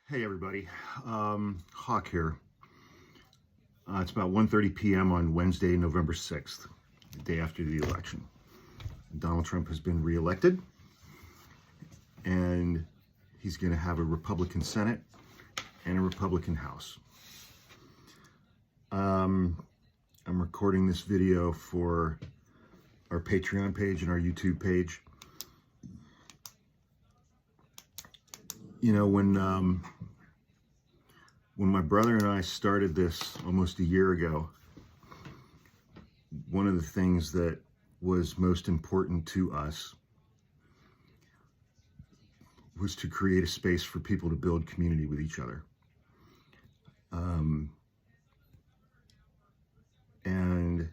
Hey everybody, Hawk here. It's about 1:30 p.m. on Wednesday, November 6th, the day after the election. Donald Trump has been reelected, and he's going to have a Republican Senate and a Republican House. I'm recording this video for our Patreon page and our YouTube page. You know, when my brother and I started this almost a year ago, one of the things that was most important to us was to create a space for people to build community with each other. And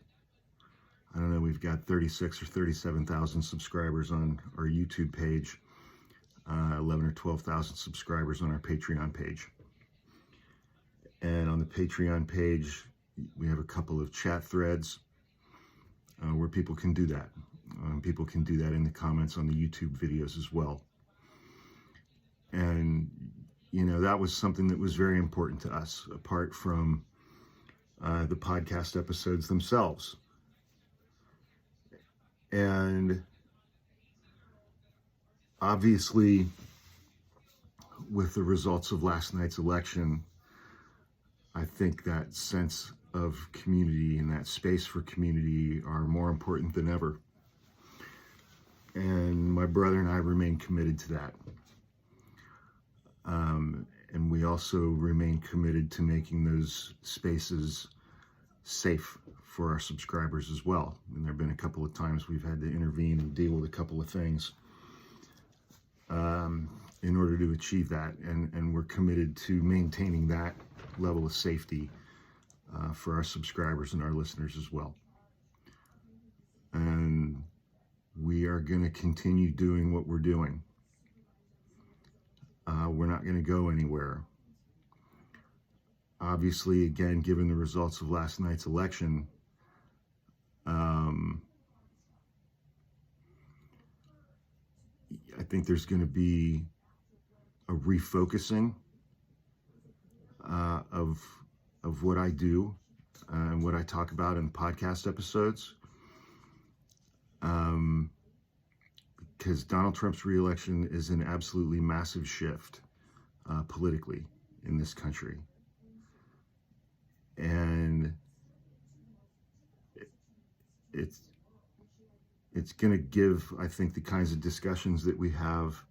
I don't know, we've got 36 or 37,000 subscribers on our YouTube page, 11 or 12,000 subscribers on our Patreon page. And on the Patreon page, we have a couple of chat threads where people can do that. People can do that in the comments on the YouTube videos as well. And, you know, that was something that was very important to us, apart from the podcast episodes themselves. And obviously, with the results of last night's election, I think that sense of community and that space for community are more important than ever. And my brother and I remain committed to that. And we also remain committed to making those spaces safe for our subscribers as well. And there have been a couple of times we've had to intervene and deal with a couple of things in order to achieve that. And we're committed to maintaining that level of safety for our subscribers and our listeners as well. And we are going to continue doing what we're doing. We're not going to go anywhere. Obviously, again, given the results of last night's election, I think there's going to be a refocusing of what I do and what I talk about in podcast episodes. Because Donald Trump's reelection is an absolutely massive shift politically in this country. And it's going to give, I think, the kinds of discussions that we have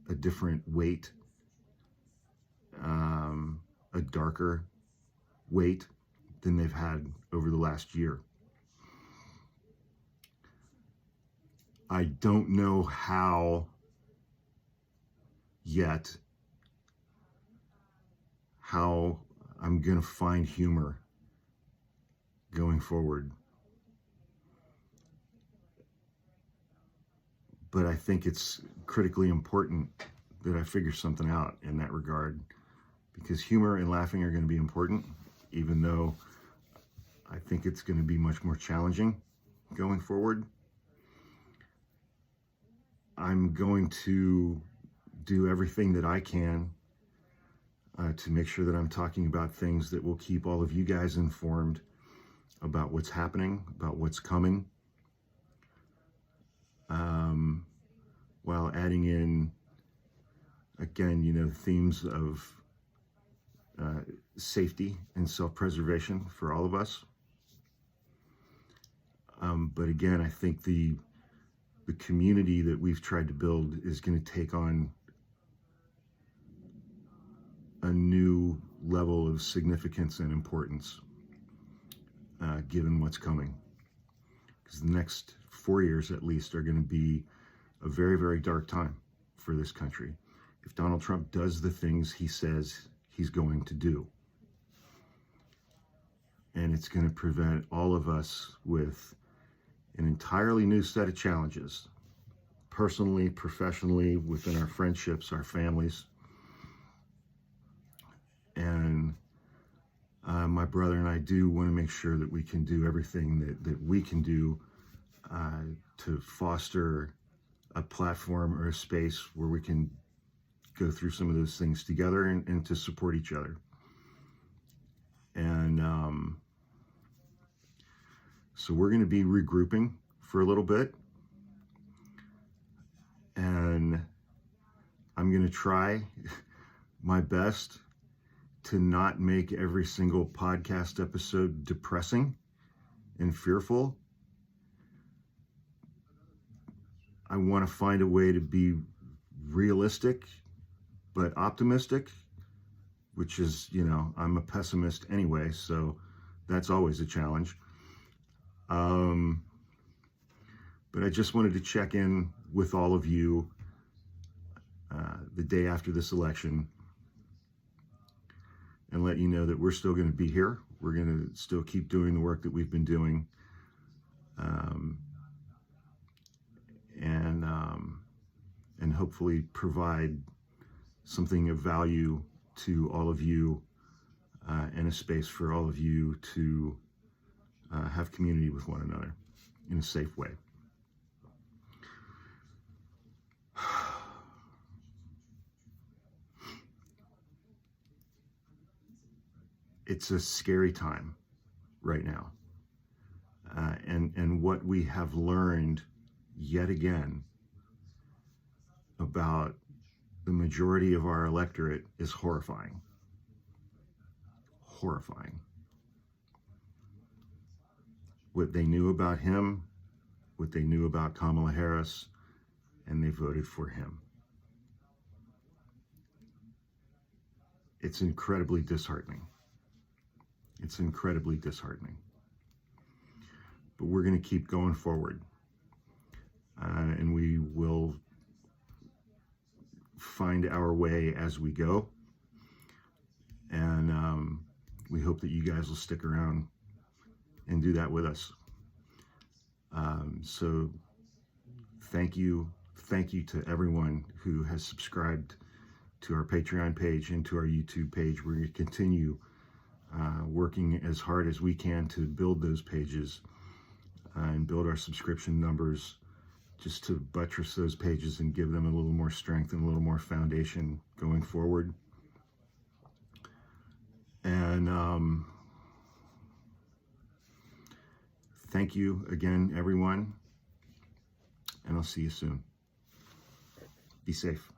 a different weight, a darker weight than they've had over the last year. I don't know how yet how I'm going to find humor going forward. But I think it's critically important that I figure something out in that regard, because humor and laughing are going to be important, even though I think it's going to be much more challenging going forward. I'm going to do everything that I can to make sure that I'm talking about things that will keep all of you guys informed about what's happening, about what's coming, while adding in, again, you know, themes of safety and self-preservation for all of us. But again, I think the community that we've tried to build is going to take on a new level of significance and importance, given what's coming. Because the next 4 years, at least, are going to be a very, very dark time for this country if Donald Trump does the things he says he's going to do. And it's going to present all of us with an entirely new set of challenges, personally, professionally, within our friendships, our families. And my brother and I do want to make sure that we can do everything that we can do to foster a platform or a space where we can go through some of those things together and to support each other. And so we're going to be regrouping for a little bit, and I'm going to try my best to not make every single podcast episode depressing and fearful. I want to find a way to be realistic but optimistic, which is, you know, I'm a pessimist anyway, so that's always a challenge. But I just wanted to check in with all of you the day after this election and let you know that we're still going to be here. We're going to still keep doing the work that we've been doing. And hopefully provide something of value to all of you and a space for all of you to have community with one another in a safe way. It's a scary time right now. And what we have learned yet again about the majority of our electorate is horrifying. Horrifying. What they knew about him, what they knew about Kamala Harris, and they voted for him. It's incredibly disheartening. It's incredibly disheartening. But we're going to keep going forward. And we will find our way as we go. And we hope that you guys will stick around and do that with us. So thank you. Thank you to everyone who has subscribed to our Patreon page and to our YouTube page. We're going to continue working as hard as we can to build those pages and build our subscription numbers, just to buttress those pages and give them a little more strength and a little more foundation going forward. And thank you again, everyone, and I'll see you soon. Be safe.